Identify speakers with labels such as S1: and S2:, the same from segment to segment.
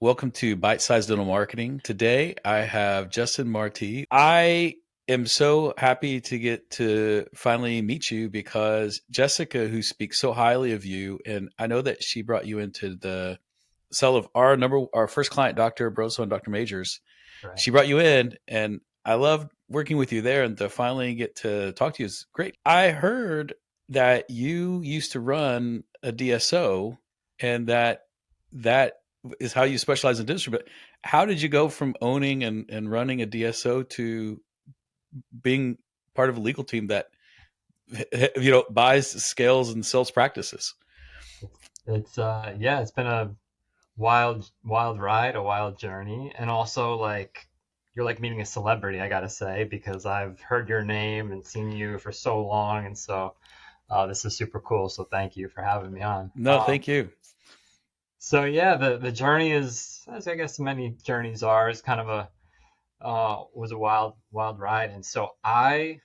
S1: Welcome to Bite Size Dental Marketing. Today I have Justin Marti. I am so happy to get to finally meet you because Jessica, who speaks so highly of you, and I know that she brought you into the cell of our first client, Dr. Broso and Dr. Majors.
S2: Right.
S1: She brought you in, and I loved working with you there, and to finally get to talk to you is great. I heard that you used to run a DSO, and that is how you specialize in dentistry. But how did you go from owning and running a DSO to being part of a legal team that buys, scales, and sells practices?
S2: It's been a wild ride, a wild journey, and also like you're like meeting a celebrity, I gotta say, because I've heard your name and seen you for so long, and so this is super cool. So thank you for having me on.
S1: No, thank you.
S2: So yeah, the journey is, as I guess many journeys are, is kind of a was a wild ride, and so my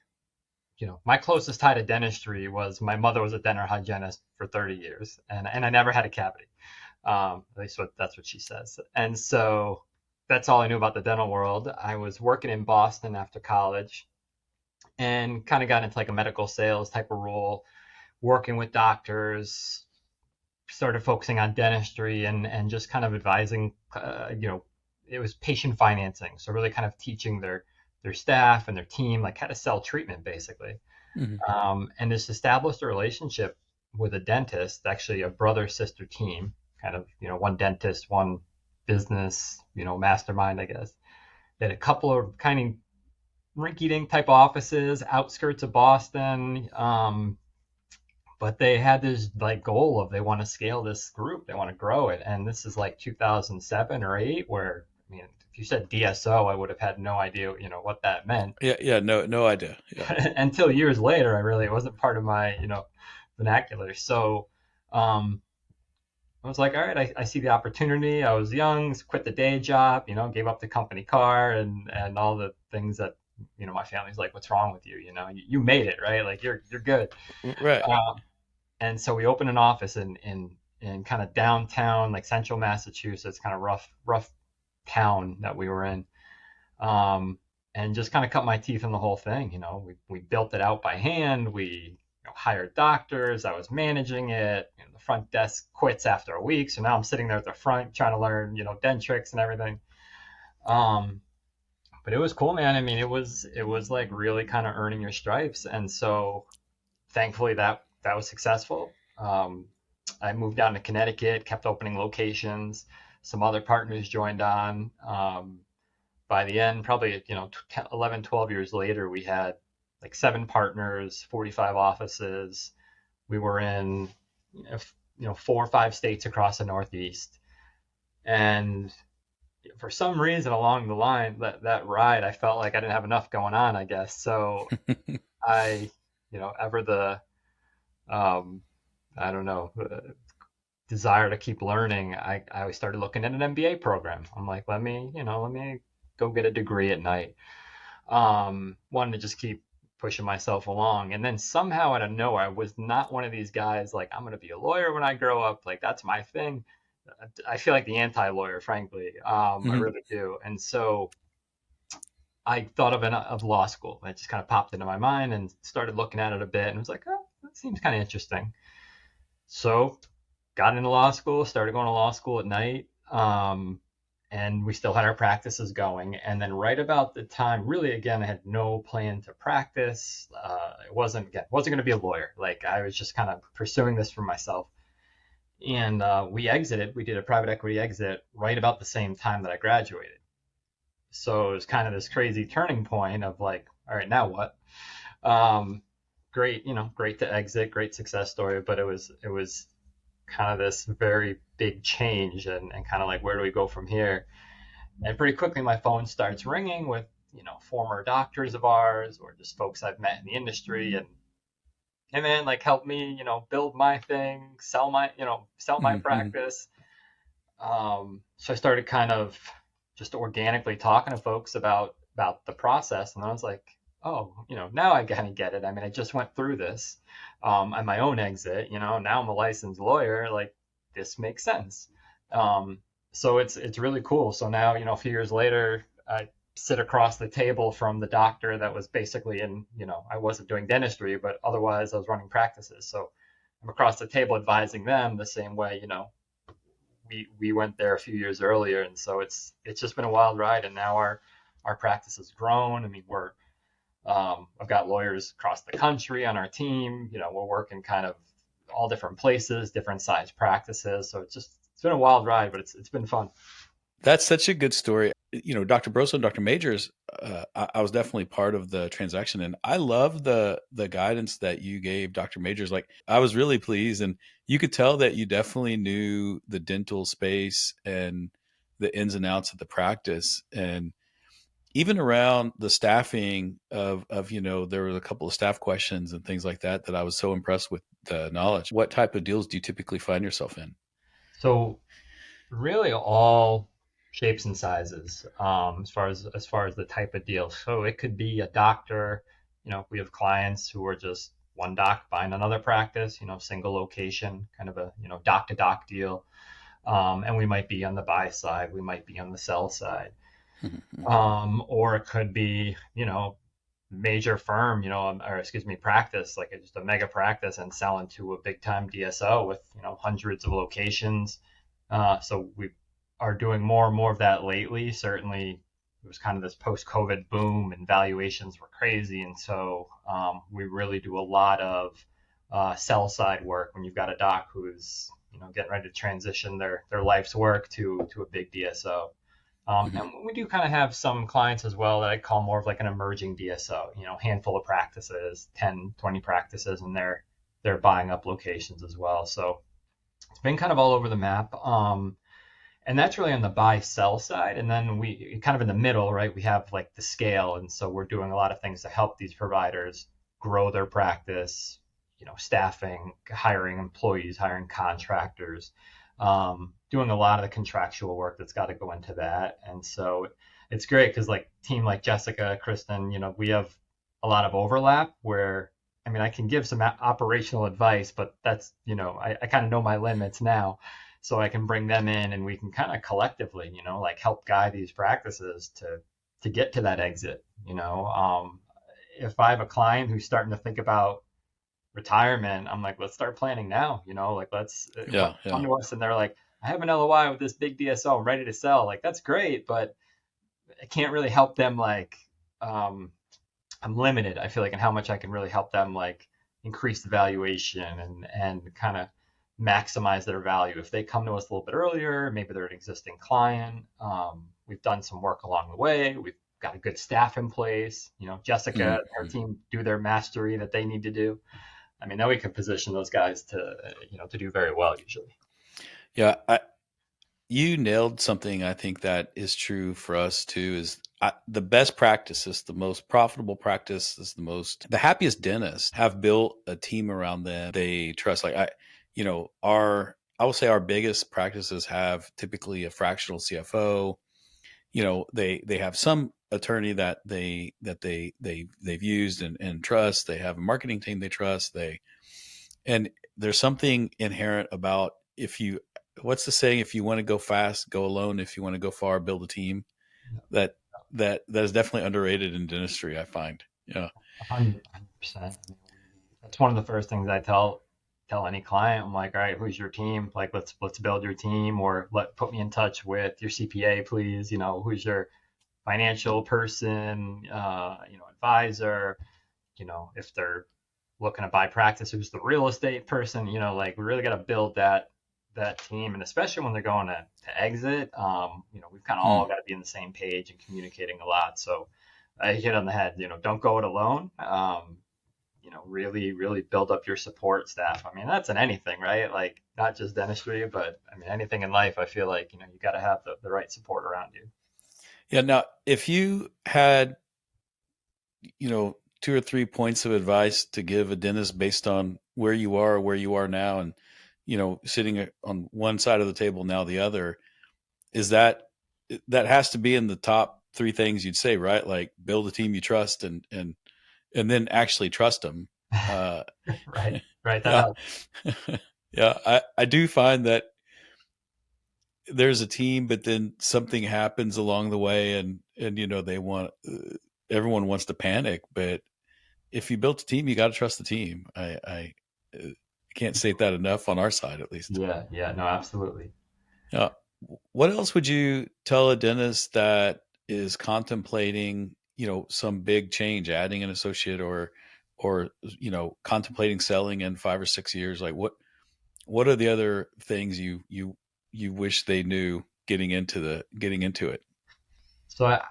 S2: closest tie to dentistry was my mother was a dental hygienist for 30 years, and I never had a cavity. At least that's what she says. And so that's all I knew about the dental world. I was working in Boston after college and kind of got into like a medical sales type of role, working with doctors, started focusing on dentistry and just kind of advising, it was patient financing. So really kind of teaching their staff and their team like how to sell treatment basically.
S1: Mhm.
S2: And just established a relationship with a dentist, actually a brother sister team, kind of, one dentist, one business, mastermind, I guess. They had a couple of kind of rinky dink type offices, outskirts of Boston. But they had this like goal of they want to scale this group, they want to grow it. And this is like 2007 or 8, where, I mean, if you said DSO, I would have had no idea, what that meant.
S1: Yeah, yeah, no idea. Yeah.
S2: Until years later, it wasn't part of my, vernacular. So um, I was like, all right, I see the opportunity. I was young, quit the day job, gave up the company car and all the things that, my family's like, what's wrong with you? You made it, right? Like you're good.
S1: Right.
S2: Um, and so we opened an office in kind of downtown, like central Massachusetts, kind of rough town that we were in. Um, and just kind of cut my teeth in the whole thing. We built it out by hand. We hired doctors. I was managing it. The front desk quits after a week, so now I'm sitting there at the front trying to learn, dent tricks and everything. Um, but it was cool, man. I mean, it was like really kind of earning your stripes, and so thankfully that was successful. I moved down to Connecticut, kept opening locations. Some other partners joined on. By the end, probably 11, 12 years later, we had like 7 partners, 45 offices. We were in 4 or 5 states across the Northeast, and for some reason along the line, that ride, I felt like I didn't have enough going on, I guess. So I, ever the um, I don't know, desire to keep learning, I started looking at an MBA program. I'm like, let me go get a degree at night. Wanted to just keep pushing myself along. And then somehow out of nowhere, I was not one of these guys like, I'm going to be a lawyer when I grow up. Like, that's my thing. I feel like the anti-lawyer, frankly. I
S1: Mhm.
S2: really do. And so I thought of law school. It just kind of popped into my mind and started looking at it a bit and was like, oh, that seems kind of interesting. So got into law school, started going to law school at night. And we still had our practices going. And then right about the time, really, again, I had no plan to practice. It wasn't going to be a lawyer. Like I was just kind of pursuing this for myself. And we exited. We did a private equity exit right about the same time that I graduated. So it was kind of this crazy turning point of like, all right, now what? Um, Great, great to exit, great success story, but it was kind of this very big change and kind of like where do we go from here? And pretty quickly my phone starts ringing with, former doctors of ours or just folks I've met in the industry and then like help me, build my thing, sell my
S1: Mhm.
S2: practice. So I started kind of just organically talking to folks about the process, and I was like, oh, now I kind of get it. I mean, I just went through this at my own exit. Now I'm a licensed lawyer. Like this makes sense. Um, So it's really cool. So now, a few years later, I sit across the table from the doctor that was basically in, I wasn't doing dentistry, but otherwise I was running practices. So I'm across the table advising them the same way, we went there a few years earlier. And so it's just been a wild ride. And now our practice has grown. I mean, I've got lawyers across the country on our team. We're working kind of all different places, different size practices. So it's been a wild ride, but it's been fun.
S1: That's such a good story. Dr. Broso and Dr. Majors, I was definitely part of the transaction, and I love the guidance that you gave Dr. Majors. Like, I was really pleased, and you could tell that you definitely knew the dental space and the ins and outs of the practice, and even around the staffing of there were a couple of staff questions and things like that that I was so impressed with the knowledge. What type of deals do you typically find yourself in?
S2: So really all shapes and sizes, as far as the type of deal. So it could be a doctor. We have clients who are just one doc buying another practice, single location, kind of a doc to doc deal. And we might be on the buy side, we might be on the sell side. Or it could be, major firm, or excuse me, practice, like just a mega practice and selling to a big time DSO with, hundreds of locations. So we are doing more and more of that lately. Certainly, it was kind of this post COVID boom and valuations were crazy. And so we really do a lot of sell side work when you've got a doc who's, getting ready to transition their life's work to a big DSO. And we do kind of have some clients as well that I call more of like an emerging DSO, handful of practices, 10, 20 practices, and they're buying up locations as well. So it's been kind of all over the map. And that's really on the buy sell side. And then we kind of in the middle, right? We have like the scale. And so we're doing a lot of things to help these providers grow their practice, staffing, hiring employees, hiring contractors, doing a lot of the contractual work that's got to go into that. And so it's great because like team like Jessica, Kristen, we have a lot of overlap where, I mean, I can give some operational advice, but that's, I kind of know my limits now. So I can bring them in and we can kind of collectively, like help guide these practices to get to that exit. If I have a client who's starting to think about retirement, I'm like, let's start planning now, like let's
S1: Yeah,
S2: come
S1: yeah.
S2: to us and they're like, I have an LOI with this big DSO, I'm ready to sell. Like, that's great, but I can't really help them. Like, um, I'm limited, I feel like, in how much I can really help them, like increase the valuation and kind of maximize their value. If they come to us a little bit earlier, maybe they're an existing client. We've done some work along the way. We've got a good staff in place. Jessica, our
S1: Mhm.
S2: team do their mastery that they need to do. I mean, then we can position those guys to do very well usually.
S1: Yeah, you nailed something I think that is true for us too is the best practice is the most profitable practice is the happiest dentists have built a team around them they trust. Like I will say our biggest practices have typically a fractional CFO. They have some attorney that they've used and trust. They have a marketing team they trust. And there's something inherent about if you what's the saying, if you want to go fast go alone, if you want to go far build a team. That that that is definitely underrated in dentistry, I find. Yeah.
S2: 100%. That's one of the first things I tell any client. I'm like, all right, who's your team? Like, let's build your team, or put me in touch with your CPA, please. Who's your financial person, advisor. If they're looking to buy practice, who's the real estate person. Like we really got to build that team, and especially when they're going to exit, we've kind of
S1: Hmm.
S2: all got to be on the same page and communicating a lot. So I hit on the head. Don't go it alone. Really, really build up your support staff. I mean, that's in anything, right? Like not just dentistry, but I mean anything in life. I feel like you got to have the right support around you.
S1: Yeah. Now, if you had, two or three points of advice to give a dentist based on where you are now, and sitting on one side of the table now the other, is that has to be in the top three things you'd say, right? Like build a team you trust and then actually trust them. Uh,
S2: Right, right. That
S1: yeah,
S2: helps.
S1: yeah. I do find that there's a team, but then something happens along the way, and they want everyone wants to panic. But if you built a team, you got to trust the team. I can't state that enough on our side, at least.
S2: Yeah, yeah, no, absolutely.
S1: Uh, what else would you tell a dentist that is contemplating, some big change, adding an associate, or contemplating selling in 5 or 6 years? Like what are the other things you wish they knew getting into it?
S2: So I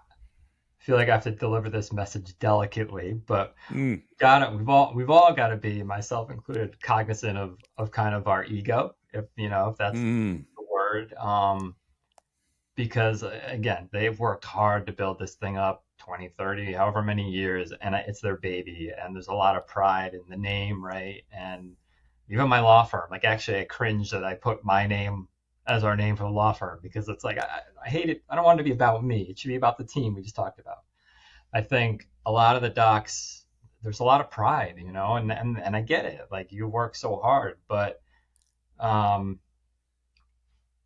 S2: feel like I have to deliver this message delicately, but
S1: Mm,
S2: got it. We've all got to be, myself included, cognizant of kind of our ego, if that's
S1: mm,
S2: the word. Because again, they've worked hard to build this thing up 20, 30, however many years, and it's their baby, and there's a lot of pride in the name, right? And even my law firm, like, actually I cringe that I put my name as our name for the law firm, because it's like I hate it. I don't want it to be about me. It should be about the team we just talked about. I think a lot of the docs, there's a lot of pride, and I get it. Like, you work so hard, but um,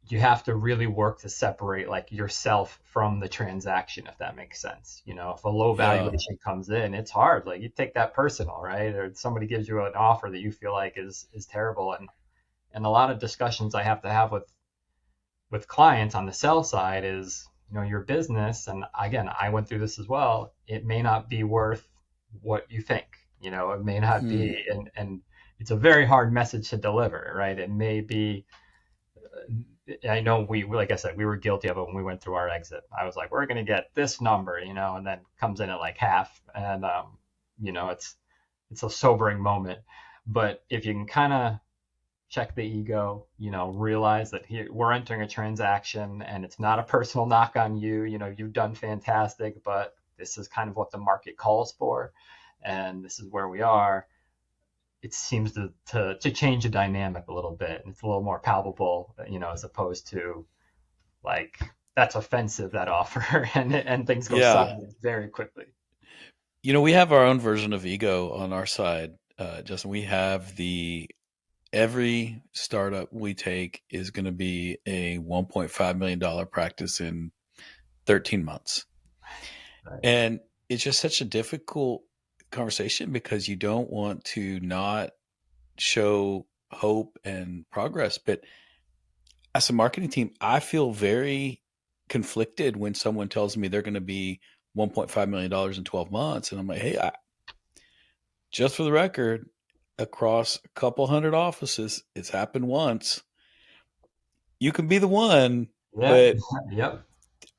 S2: you have to really work to separate, like, yourself from the transaction, if that makes sense. If a low
S1: yeah.
S2: valuation comes in, it's hard. Like, you take that personal, right? Or somebody gives you an offer that you feel like is terrible, and a lot of discussions I have to have with clients on the sell side is, your business, and again, I went through this as well. It may not be worth what you think. It may not
S1: Mm,
S2: be, and it's a very hard message to deliver, right? It may be. I know like I said, we were guilty of it when we went through our exit. I was like, we're going to get this number, and then comes in at like half, and it's a sobering moment. But if you can kind of check the ego, realize that here we're entering a transaction, and it's not a personal knock on you. You've done fantastic, but this is kind of what the market calls for, and this is where we are. It seems to change the dynamic a little bit, and it's a little more palpable, as opposed to, like, that's offensive, that offer, and things go
S1: yeah.
S2: silent very quickly.
S1: We have our own version of ego on our side, Justin. We have the every startup we take is going to be a $1.5 million practice in 13 months.
S2: Right.
S1: And it's just such a difficult conversation because you don't want to not show hope and progress. But as a marketing team, I feel very conflicted when someone tells me they're going to be $1.5 million in 12 months. And I'm like, hey, just for the record, across a couple hundred offices, it's happened once. You can be the one,
S2: Yeah.
S1: but
S2: Yep.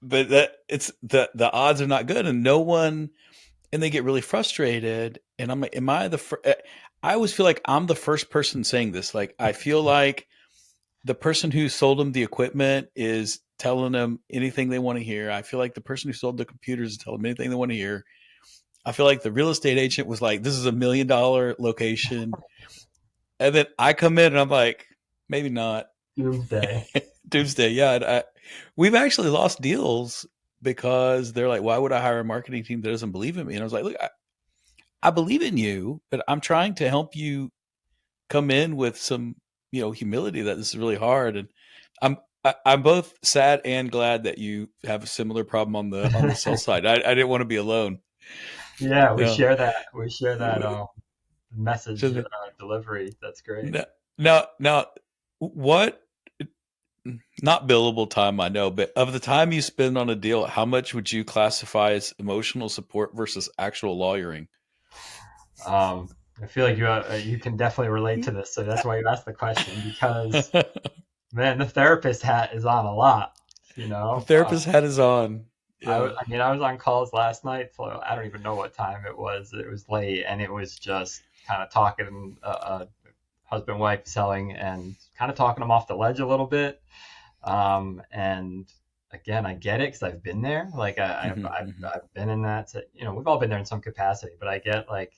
S1: that it's the odds are not good, and no one, and they get really frustrated. And I'm like, am I I always feel like I'm the first person saying this. Like, I feel like the person who sold them the equipment is telling them anything they want to hear. I feel like the person who sold the computers is telling them anything they want to hear. I feel like the real estate agent was like, this is $1 million location. And then I come in and I'm like, maybe not.
S2: Doomsday.
S1: Doomsday. Yeah. We've actually lost deals because they're like, why would I hire a marketing team that doesn't believe in me? And I was like, look, I believe in you, but I'm trying to help you come in with some, humility that this is really hard. And I'm both sad and glad that you have a similar problem on the sell side. I didn't want to be alone.
S2: Yeah, we
S1: Yeah.
S2: share that. We share that message
S1: So
S2: delivery. That's great.
S1: now, what, not billable time, I know, but of the time you spend on a deal, how much would you classify as emotional support versus actual lawyering?
S2: I feel like you can definitely relate to this, so that's why you asked the question, because,
S1: The
S2: man, the therapist hat is on a lot. You know,
S1: therapist hat is on. Yeah.
S2: I mean, I was on calls last night, so I don't even know what time it was. It was late, and it was just kind of talking, husband wife selling, and kind of talking them off the ledge a little bit. And again, I get it because I've been there. Like,
S1: Hmm, hmm.
S2: I've been in that. We've all been there in some capacity, but I get, like,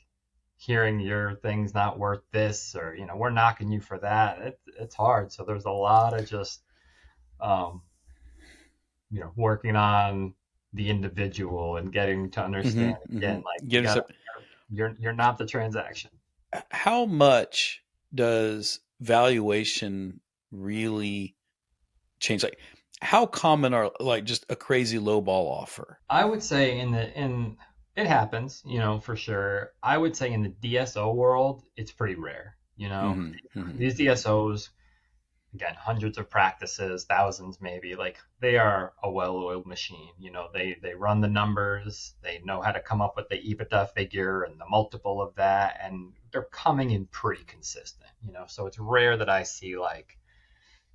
S2: hearing your thing's not worth this, or, we're knocking you for that. It's hard. So there's a lot of just, um, working on the individual and getting to
S1: Hmm,
S2: understand,
S1: hmm.
S2: again, like, you
S1: Get us
S2: gotta,
S1: up.
S2: you're not the transaction.
S1: How much does valuation really change? Like, how common are like just a crazy low ball offer?
S2: I would say in it happens, for sure. I would say in the DSO world, it's pretty rare.
S1: Hmm. Hmm.
S2: These DSOs, again, hundreds of practices, thousands maybe, like they are a well-oiled machine. They run the numbers, they know how to come up with the EBITDA figure and the multiple of that, and they're coming in pretty consistent. So it's rare that I see like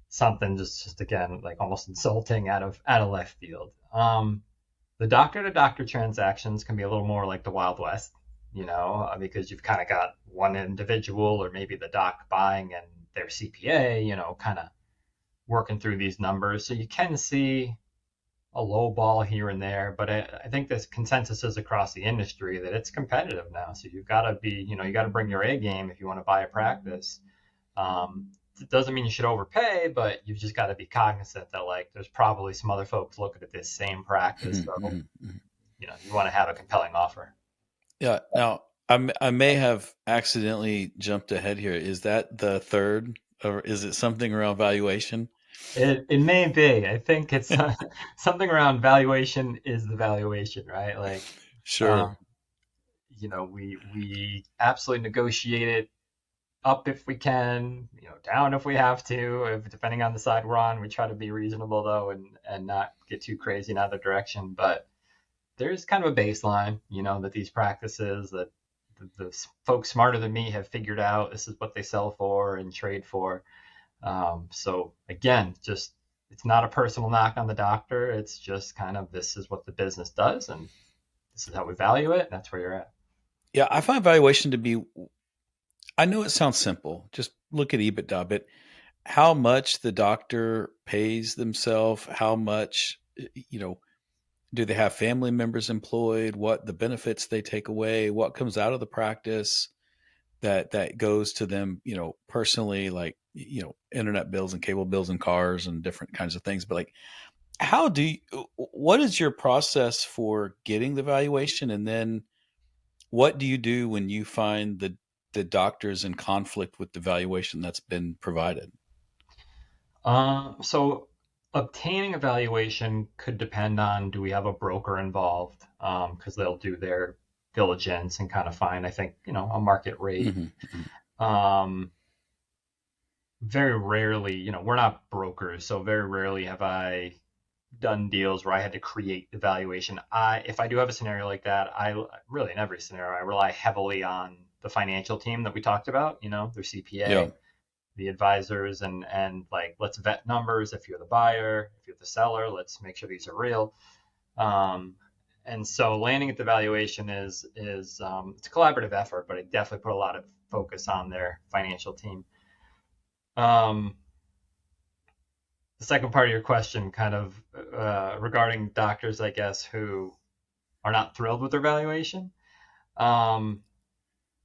S2: something just again like almost insulting out of left field. The doctor to doctor transactions can be a little more like the Wild West, because you've kind of got one individual or maybe the doc buying and their CPA, kind of working through these numbers. So you can see a low ball here and there, but I think this consensus is across the industry that it's competitive now. So you've got to be, you got to bring your A game if you want to buy a practice. It doesn't mean you should overpay, but you've just got to be cognizant that like there's probably some other folks looking at this same practice.
S1: Hmm.
S2: So,
S1: Hmm. Hmm.
S2: you want to have a compelling offer.
S1: Yeah. Now, I may have accidentally jumped ahead here. Is that the third, or is it something around valuation?
S2: It may be. I think it's something around valuation is the valuation, right? Like,
S1: Sure.
S2: um, we absolutely negotiate it up if we can, down if we have to, if depending on the side we're on. We try to be reasonable though, and not get too crazy in either direction. But there's kind of a baseline, that these practices that the folks smarter than me have figured out this is what they sell for and trade for. So again, just it's not a personal knock on the doctor. It's just kind of this is what the business does, and this is how we value it. And that's where you're at.
S1: Yeah, I find valuation to be. I know it sounds simple. Just look at EBITDA, but how much the doctor pays themselves, how much you know do they have family members employed, what the benefits they take away, what comes out of the practice that goes to them, personally, like internet bills and cable bills and cars and different kinds of things. But like, how do you, what is your process for getting the valuation, and then what do you do when you find the doctors in conflict with the valuation that's been provided?
S2: So obtaining a valuation could depend on do we have a broker involved, because they'll do their diligence and kind of find, I think, a market rate.
S1: Hmm. Hmm.
S2: Um, Very rarely, we're not brokers, so very rarely have I done deals where I had to create the valuation. If I do have a scenario like that, I really in every scenario I rely heavily on the financial team that we talked about, their
S1: Yeah.
S2: CPA, the advisors, and like let's vet numbers. If you're the buyer, if you're the seller, let's make sure these are real. Um, and so landing at the valuation is it's a collaborative effort, but I definitely put a lot of focus on their financial team. Um, the second part of your question, kind of regarding doctors, I guess, who are not thrilled with their valuation. Um,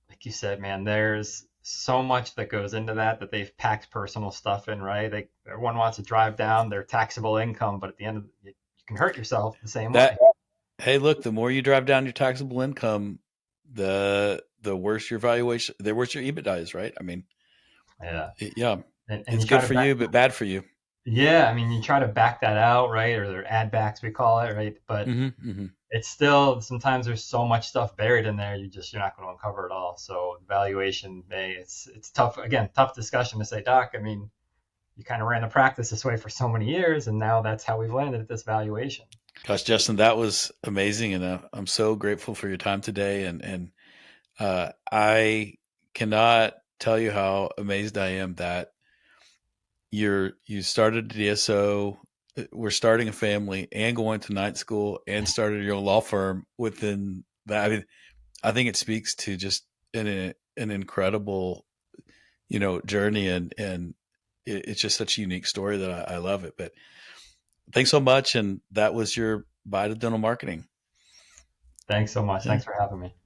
S2: like you said, man, there's so much that goes into that they've packed personal stuff in, right? Everyone wants to drive down their taxable income, but at the end of it, you can hurt yourself the same way.
S1: That Hey, look, the more you drive down your taxable income, the worse your valuation, the worse your EBITDA is, right? I mean,
S2: Yeah,
S1: yeah,
S2: and
S1: it's
S2: you try
S1: good
S2: to
S1: for
S2: back.
S1: you, but bad for you.
S2: Yeah, I mean, you try to back that out, right? Or their add backs, we call it, right? But
S1: Hmm. Hmm.
S2: it's still sometimes there's so much stuff buried in there you're not going to uncover it all. So valuation may it's tough, again, tough discussion to say, doc, I mean, you kind of ran the practice this way for so many years and now that's how we've landed at this valuation.
S1: Gosh, Justin, that was amazing, and I'm so grateful for your time today. And I cannot tell you how amazed I am that you started a DSO. We're starting a family and going to night school and started your own law firm within that. I mean, I think it speaks to just an incredible, journey, and it's just such a unique story that I love it. But thanks so much, and that was your bite of dental marketing.
S2: Thanks so much.
S1: Yeah.
S2: Thanks for having me.